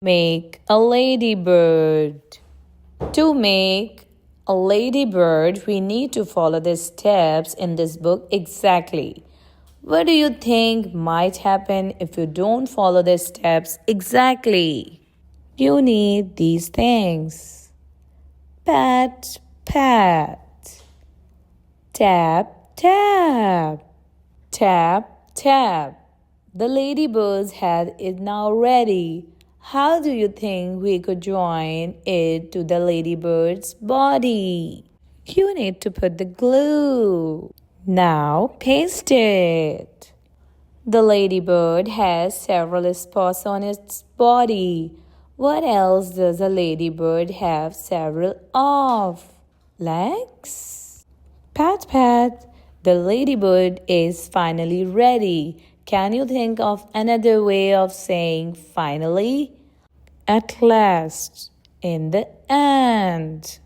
Make a ladybird. To make a ladybird, we need to follow the steps in this book exactly. What do you think might happen if you don't follow the steps exactly? You need these things: pat, pat, tap, tap, tap, tap. The ladybird's head is now ready. How do you think we could join it to the ladybird's body? You need to put the glue. Now paste it. The ladybird has several spots on its body. What else does a ladybird have several of? Legs? Pat pat. The ladybird is finally ready. Can you think of another way of saying finally? At last, in the end.